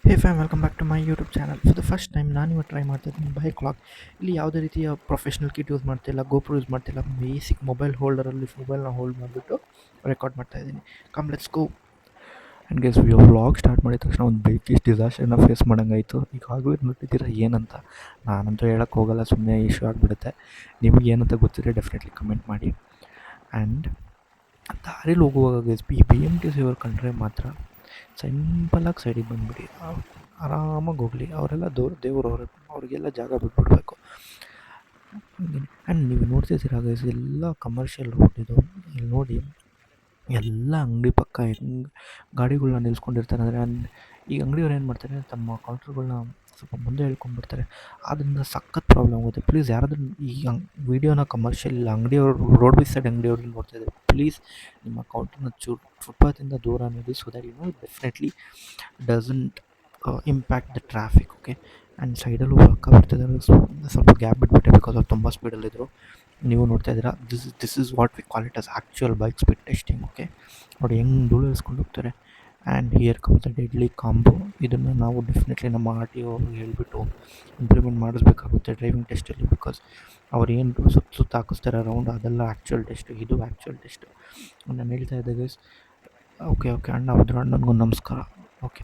Hey fam welcome back to my YouTube channel. For the first time ನಾನು ಇವತ್ತು try ಮಾಡ್ತಾ ಇದ್ದೀನಿ bike log. ಇಲ್ಲಿ ಯಾವುದೇ ರೀತಿಯ ಪ್ರೊಫೆಷ್ನಲ್ ಕಿಟ್ ಯೂಸ್ ಮಾಡ್ತಿಲ್ಲ, ಗೋಪ್ರೋ ಯೂಸ್ ಮಾಡ್ತಿಲ್ಲ, ಬೇಸಿಕ್ ಮೊಬೈಲ್ ಹೋಲ್ಡರಲ್ಲಿ ಮೊಬೈಲ್ನ ಹೋಲ್ಡ್ ಮಾಡಿಬಿಟ್ಟು ರೆಕಾರ್ಡ್ ಮಾಡ್ತಾ ಇದ್ದೀನಿ. Come let's go. And guess vlog start ಮಾಡಿದ ತಕ್ಷಣ ಒಂದು ಬೈಕ್ ಇಷ್ಟು ಡಿಸಾಸ್ಟರ್ನ ಫೇಸ್ ಮಾಡೋಂಗಾಯಿತು. ಈಗಾಗಲೂ ನೋಡ್ತಿದ್ದೀರಾ ಏನಂತ. ನಾನಂತೂ ಹೇಳೋಕ್ಕೆ ಹೋಗಲ್ಲ, ಸುಮ್ಮನೆ ಇಶ್ಯೂ ಆಗಿಬಿಡುತ್ತೆ. ನಿಮಗೆ ಏನಂತ ಗೊತ್ತಿದ್ರೆ ಡೆಫಿನೆಟ್ಲಿ ಕಮೆಂಟ್ ಮಾಡಿ. ಆ್ಯಂಡ್ ದಾರಿಲಿ ಹೋಗುವಾಗ guys B M T C ಅವ್ರು ಕಂಡ್ರೆ ಮಾತ್ರ ಸಿಂಪಲಾಗಿ ಸೈಡಿಗೆ ಬಂದುಬಿಡಿ, ಆರಾಮಾಗಿ ಹೋಗಲಿ. ಅವರೆಲ್ಲ ದೇವ್ರವ್ರು, ಅವ್ರಿಗೆಲ್ಲ ಜಾಗ ಬಿಟ್ಬಿಡ್ಬೇಕು. ಆ್ಯಂಡ್ ನೀವು ನೋಡ್ತಿದ್ದೀರಾ ಗೈಸ್, ಎಲ್ಲ ಕಮರ್ಷಿಯಲ್ ರೋಡ್ ಇದು. ಇಲ್ಲಿ ನೋಡಿ, ಎಲ್ಲ ಅಂಗಡಿ ಪಕ್ಕ ಹೆಂಗೆ ಗಾಡಿಗಳ್ನ ನಿಲ್ಸ್ಕೊಂಡಿರ್ತಾರೆ ಅಂದರೆ. ಆ್ಯಂಡ್ ಈ ಅಂಗಡಿಯವ್ರು ಏನು ಮಾಡ್ತಾರೆ, ತಮ್ಮ ಕೌಂಟ್ರುಗಳ್ನ ಸ್ವಲ್ಪ ಮುಂದೆ ಹೇಳ್ಕೊಂಡ್ಬಿಡ್ತಾರೆ. ಆದ್ದರಿಂದ ಸಖತ್ ಪ್ರಾಬ್ಲಮ್ ಆಗುತ್ತೆ. ಪ್ಲೀಸ್ ಯಾರಾದರೂ ಈ ವೀಡಿಯೋನ ಕಮರ್ಷಿಯಲ್ ಅಂಗಡಿಯವರು, ರೋಡ್ ಬೈ ಸೈಡ್ ಅಂಗಡಿಯವ್ರು ನೋಡ್ತಾಯಿದ್ದಾರೆ, ಪ್ಲೀಸ್ ನಿಮ್ಮ ಕೌಂಟ್ರನ್ನ ಚೂರು ಫುಟ್ಪಾತಿಂದ ದೂರ ನೋಡಿ, so that definitely doesn't impact the traffic. Okay. And ಸೈಡಲ್ಲೂ ಅಕ್ಕ ಬರ್ತಿದ್ದಾರೆ, ಸ್ವಲ್ಪ ಗ್ಯಾಪ್ ಬಿಟ್ಬಿಟ್ಟೆ ಬಿಕಾಸ್ ಅವ್ರು ತುಂಬ ಸ್ಪೀಡಲ್ಲಿದ್ದರು. ನೀವು ನೋಡ್ತಾ ಇದ್ದೀರಾ, this is what we call it as actual bike speed testing. Okay. ನೋಡಿ ಹೆಂಗೆ ಧೂಳು ಇಳಿಸ್ಕೊಂಡು ಹೋಗ್ತಾರೆ. And here comes the deadly combo. ಇದನ್ನು ನಾವು ಡೆಫಿನೆಟ್ಲಿ ನಮ್ಮ ಆರ್ ಟಿ ಒ ಹೇಳ್ಬಿಟ್ಟು ಇಂಪ್ಲಿಮೆಂಟ್ ಮಾಡಿಸ್ಬೇಕಾಗುತ್ತೆ ಡ್ರೈವಿಂಗ್ ಟೆಸ್ಟಲ್ಲಿ. ಬಿಕಾಸ್ ಅವ್ರು ಏನು ಸುತ್ತ ಹಾಕಿಸ್ತಾರೆ ರೌಂಡ್, ಅದೆಲ್ಲ ಆ್ಯಕ್ಚುಯಲ್ ಟೆಸ್ಟ್, ಇದು ಆ್ಯಕ್ಚುಯಲ್ ಟೆಸ್ಟ್. ನಾನು ಹೇಳ್ತಾ ಇದ್ದೆ ಗೈಸ್. ಓಕೆ ಓಕೆ ಅಣ್ಣ, ಹೌದು ಅಣ್ಣನಿಗೂ ನಮಸ್ಕಾರ. ಓಕೆ,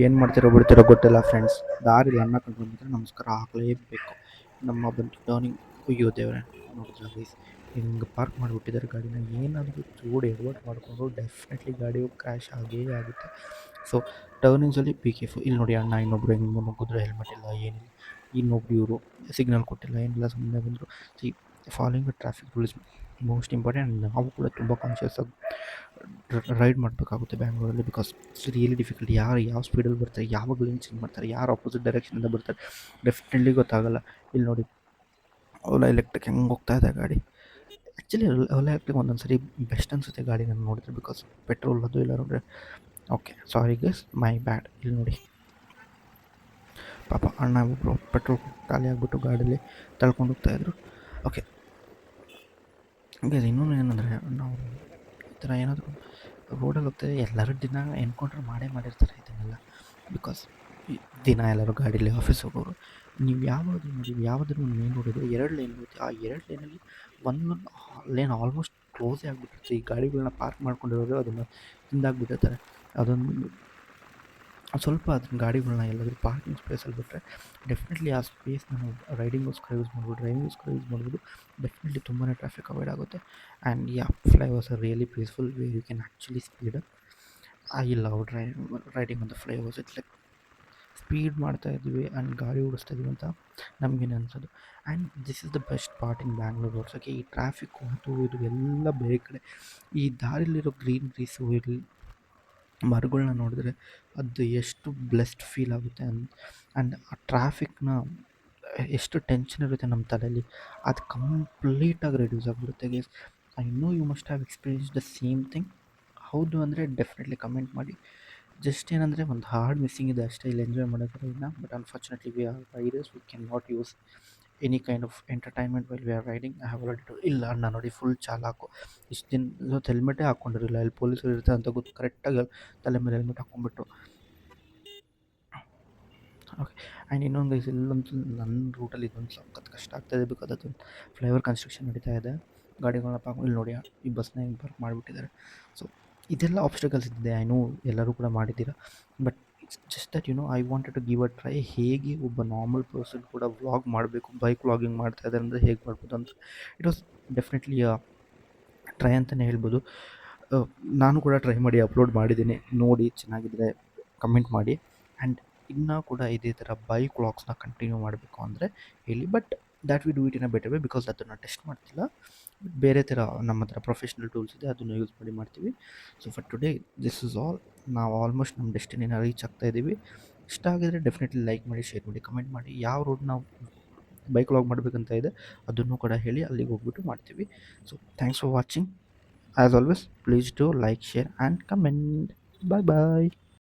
ಏನು ಮಾಡ್ತಿರೋ ಬಿಡ್ತಿರೋ ಗೊತ್ತಿಲ್ಲ ಫ್ರೆಂಡ್ಸ್, ದಾರಿಲಿ ಅಣ್ಣ ಕಂಡು ಬಂದರೆ ನಮಸ್ಕಾರ ಹಾಕಲೇಬೇಕು. ನಮ್ಮ ಬಂದು ಟರ್ನಿಂಗ್, ಅಯ್ಯೋ ದೇವ್ರೆ, ನೋಡಿದ್ರ ಗೈಸ್ ಹಿಂಗೆ ಪಾರ್ಕ್ ಮಾಡಿಬಿಟ್ಟಿದ್ದಾರೆ ಗಾಡಿನ. ಏನಾದರೂ ಚೂಡು ಎಡವಟ್ಟು ಮಾಡಿಕೊಂಡು ಡೆಫಿನೆಟ್ಲಿ ಗಾಡಿ ಕ್ರ್ಯಾಶ್ ಆಗೇ ಆಗುತ್ತೆ. ಸೊ ಟರ್ನಿಂಗ್ಸಲ್ಲಿ ಬಿ ಕೇರ್ಫುಲ್. ಇಲ್ಲಿ ನೋಡಿ ಅಣ್ಣ ಇನ್ನೊಬ್ರು ಹೆಂಗೆ ನುಗ್ಗಿದ್ರು, ಹೆಲ್ಮೆಟ್ ಇಲ್ಲ, ಏನಿಲ್ಲ. ಇನ್ನೊಬ್ರು ಇವರು ಸಿಗ್ನಲ್ ಕೊಟ್ಟಿಲ್ಲ, ಏನಿಲ್ಲ, ಸುಮ್ಮನೆ ಬಂದರು. See following traffic rules most important. ನಾವು ಕೂಡ ತುಂಬ ಕಾನ್ಷಿಯಸ್ ಆಗಿ ರೈಡ್ ಮಾಡಬೇಕಾಗುತ್ತೆ ಬ್ಯಾಂಗ್ಳೂರಲ್ಲಿ. Because it's really difficult. ಯಾರು ಯಾವ ಸ್ಪೀಡಲ್ಲಿ ಬರ್ತಾರೆ, ಯಾವಾಗ ಲೈನ್ ಚೇಂಜ್ ಮಾಡ್ತಾರೆ, ಯಾರು ಆಪೋಸಿಟ್ ಡೈರೆಕ್ಷನಿಂದ ಬರ್ತಾರೆ, ಡೆಫಿನೆಟ್ಲಿ ಗೊತ್ತಾಗಲ್ಲ. ಇಲ್ಲಿ ನೋಡಿ ಓಲಾ ಎಲೆಕ್ಟ್ರಿಕ್ ಹೆಂಗೆ ಹೋಗ್ತಾ ಇದೆ ಗಾಡಿ. ಆ್ಯಕ್ಚುಲಿ ಓಲಾ ಎಲೆಕ್ಟ್ರಿಕ್ ಒಂದೊಂದು ಸರಿ ಬೆಸ್ಟ್ ಅನಿಸುತ್ತೆ ಗಾಡಿ ನಾನು ನೋಡಿದ್ರೆ, ಬಿಕಾಸ್ ಪೆಟ್ರೋಲ್ ಅದು ಇಲ್ಲ ನೋಡ್ರೆ. ಓಕೆ, ಸಾರಿ ಗೈಸ್, ಮೈ ಬ್ಯಾಡ್. ಇಲ್ಲಿ ನೋಡಿ ಪಾಪ ಅಣ್ಣ ಒಬ್ಬರು ಪೆಟ್ರೋಲ್ ಖಾಲಿ ಆಗಿಬಿಟ್ಟು ಗಾಡೀಲಿ ತಳ್ಕೊಂಡು ಹೋಗ್ತಾಯಿದ್ರು. ಓಕೆ ಗೈಸ್, ಇನ್ನೊಂದು ಏನಂದರೆ, ನಾವು ಈ ಥರ ಏನಾದರೂ ರೋಡಲ್ಲಿ ಹೋಗ್ತಾಯಿದ್ರೆ ಎಲ್ಲರೂ ದಿನ ಎನ್ಕೌಂಟ್ರ್ ಮಾಡಿರ್ತಾರೆ ಇದನ್ನೆಲ್ಲ. ಬಿಕಾಸ್ ದಿನ ಎಲ್ಲರೂ ಗಾಡೀಲಿ ಆಫೀಸ್ ಹೋಗೋರು. ನೀವು ಯಾವಾಗಲೂ ನೋಡಿ, ಯಾವುದಾದ್ರು ಒಂದು ಮೇನ್ ರೋಡ್ ಇದೆ, 2 ಲೈನ್ ಇರುತ್ತೆ. ಆ 2 ಲೈನಲ್ಲಿ ಒಂದು ಲೇನ್ ಆಲ್ಮೋಸ್ಟ್ ಕ್ಲೋಸೇ ಆಗಿಬಿಟ್ಟಿರುತ್ತೆ. ಈ ಗಾಡಿಗಳನ್ನ ಪಾರ್ಕ್ ಮಾಡ್ಕೊಂಡಿರೋರು ಅದನ್ನು ತಿಂದಾಗ್ಬಿಟ್ಟಿರ್ತಾರೆ. ಅದೊಂದು ಸ್ವಲ್ಪ ಅದನ್ನ ಗಾಡಿಗಳನ್ನ ಎಲ್ಲಾದರೂ ಪಾರ್ಕಿಂಗ್ ಸ್ಪೇಸಲ್ಲಿ ಬಿಟ್ಟರೆ ಡೆಫಿನೆಟ್ಲಿ ಆ ಸ್ಪೇಸ್ನ ನಾವು ರೈಡಿಂಗೋಸ್ಕರ ಯೂಸ್ ಮಾಡ್ಬೋದು, ಡ್ರೈವಿಂಗೋಸ್ಕರ ಯೂಸ್ ಮಾಡ್ಬೋದು. ಡೆಫಿನೆಟ್ಲಿ ತುಂಬಾ ಟ್ರಾಫಿಕ್ ಅವಾಯ್ಡ್ ಆಗುತ್ತೆ. And flyovers are really peaceful where you can actually speed up. I love riding on the flyovers. It's like speed ಮಾಡ್ತಾ ಇದ್ದೀವಿ ಆ್ಯಂಡ್ ಗಾಡಿ ಓಡಿಸ್ತಾ ಇದ್ದೀವಿ ಅಂತ ನಮಗೇನು ಅನ್ಸೋದು. And this is the best part in Bangalore roads. Okay, ಈ ಟ್ರಾಫಿಕ್ಕು ಅದು ಇದು ಎಲ್ಲ ಬೇರೆ ಕಡೆ. ಈ ದಾರಿಲಿರೋ ಗ್ರೀನ್ರೀಸು, ಇಲ್ಲಿ ಮರಗಳ್ನ ನೋಡಿದ್ರೆ ಅದು ಎಷ್ಟು ಬ್ಲೆಸ್ಡ್ ಫೀಲ್ ಆಗುತ್ತೆ. ಆ್ಯಂಡ್ ಆ ಟ್ರಾಫಿಕ್ನ ಎಷ್ಟು ಟೆನ್ಷನ್ ಇರುತ್ತೆ ನಮ್ಮ ತಲೆಯಲ್ಲಿ, ಅದು ಕಂಪ್ಲೀಟಾಗಿ ರೆಡ್ಯೂಸ್ ಆಗಿಬಿಡುತ್ತೆ guys. I know you must have experience the same thing. ಹೌದು ಅಂದರೆ ಡೆಫಿನೆಟ್ಲಿ ಕಮೆಂಟ್ ಮಾಡಿ. ಜಸ್ಟ್ ಏನಂದರೆ ಒಂದು ಹಾರ್ಡ್ ಮಿಸ್ಸಿಂಗ್ ಇದೆ ಅಷ್ಟೇ, ಇಲ್ಲಿ ಎಂಜಾಯ್ ಮಾಡೋದ್ರೆ ಇಲ್ಲ. But unfortunately we are Riders, we can not use any kind of entertainment while we are riding. I have already told. ಇಲ್ಲ ಅಣ್ಣ ನೋಡಿ ಫುಲ್ ಚಾಲಾಕು, ಇಷ್ಟು ದಿನ ಇವತ್ತು ಹೆಲ್ಮೆಟೇ ಹಾಕ್ಕೊಂಡಿರಲಿಲ್ಲ. ಇಲ್ಲಿ ಪೊಲೀಸರು ಇರ್ತಾರೆ ಅಂತ ಗೊತ್ತು, ಕರೆಕ್ಟಾಗಿ ತಲೆ ಮೇಲೆ ಹೆಲ್ಮೆಟ್ ಹಾಕ್ಕೊಂಡ್ಬಿಟ್ಟು. ಓಕೆ. ಆ್ಯಂಡ್ ಇನ್ನೊಂದು ಗೈಸ್, ಇಲ್ಲಂತೂ ನನ್ನ ರೂಟಲ್ಲಿ ಇದೊಂದು ಸಖತ್ ಕಷ್ಟ ಆಗ್ತಾಯಿದೆ. ಬಿಕಾಸ್ ಅದು ಫ್ಲೈಓವರ್ ಕನ್ಸ್ಟ್ರಕ್ಷನ್ ನಡೀತಾ ಇದೆ. ಗಾಡಿಗಳನ್ನ ಇಲ್ಲಿ ನೋಡಿ ಈ ಬಸ್ನ ಹಿಂಗೆ ಪಾರ್ಕ್ ಮಾಡಿಬಿಟ್ಟಿದ್ದಾರೆ. ಸೊ ಇದೆಲ್ಲ ಆಬ್ಸ್ಟಕಲ್ಸ್ ಇದ್ದಿದೆ, ಐ ನೋ ಎಲ್ಲರೂ ಕೂಡ ಮಾಡಿದ್ದೀರಾ. But it's just that I wanted to give a try. ಹೇಗೆ ಒಬ್ಬ ನಾರ್ಮಲ್ ಪರ್ಸನ್ ಕೂಡ ವ್ಲಾಗ್ ಮಾಡಬೇಕು, ಬೈಕ್ ವ್ಲಾಗಿಂಗ್ ಮಾಡ್ತಾ ಇದ್ದಾರೆ ಅಂದರೆ ಹೇಗೆ ಮಾಡ್ಬೋದು ಅಂತ. ಇಟ್ ವಾಸ್ ಡೆಫಿನೆಟ್ಲಿ ಟ್ರೈ ಅಂತಲೇ ಹೇಳ್ಬೋದು. ನಾನು ಕೂಡ ಟ್ರೈ ಮಾಡಿ ಅಪ್ಲೋಡ್ ಮಾಡಿದ್ದೀನಿ, ನೋಡಿ ಚೆನ್ನಾಗಿದ್ದರೆ ಕಮೆಂಟ್ ಮಾಡಿ. ಆ್ಯಂಡ್ ಇನ್ನೂ ಕೂಡ ಇದೇ ಥರ ಬೈಕ್ ವ್ಲಾಗ್ಸ್ನ ಕಂಟಿನ್ಯೂ ಮಾಡಬೇಕು ಅಂದರೆ ಹೇಳಿ. But that we do it in a better way, because ಅದನ್ನು ಟೆಸ್ಟ್ ಮಾಡ್ತಿಲ್ಲ. ಬೇರೆ ಥರ ನಮ್ಮ ಹತ್ರ ಪ್ರೊಫೆಷ್ನಲ್ ಟೂಲ್ಸ್ ಇದೆ, ಅದನ್ನು ಯೂಸ್ ಮಾಡಿ ಮಾಡ್ತೀವಿ. So for today this is all. ನಾವು ಆಲ್ಮೋಸ್ಟ್ ನಮ್ಮ ಡೆಸ್ಟಿನಿನ ರೀಚ್ ಆಗ್ತಾ ಇದ್ದೀವಿ. ಇಷ್ಟ ಆಗಿದರೆ ಡೆಫಿನೆಟ್ಲಿ ಲೈಕ್ ಮಾಡಿ, ಶೇರ್ ಮಾಡಿ, ಕಮೆಂಟ್ ಮಾಡಿ. ಯಾವ ರೋಡ್ ನಾವು ಬೈಕ್ ವ್ಲಾಗ್ ಮಾಡಬೇಕಂತ ಇದೆ ಅದನ್ನು ಕೂಡ ಹೇಳಿ, ಅಲ್ಲಿಗೆ ಹೋಗ್ಬಿಟ್ಟು ಮಾಡ್ತೀವಿ. So thanks for watching. As always please do like, share and comment. Bye bye.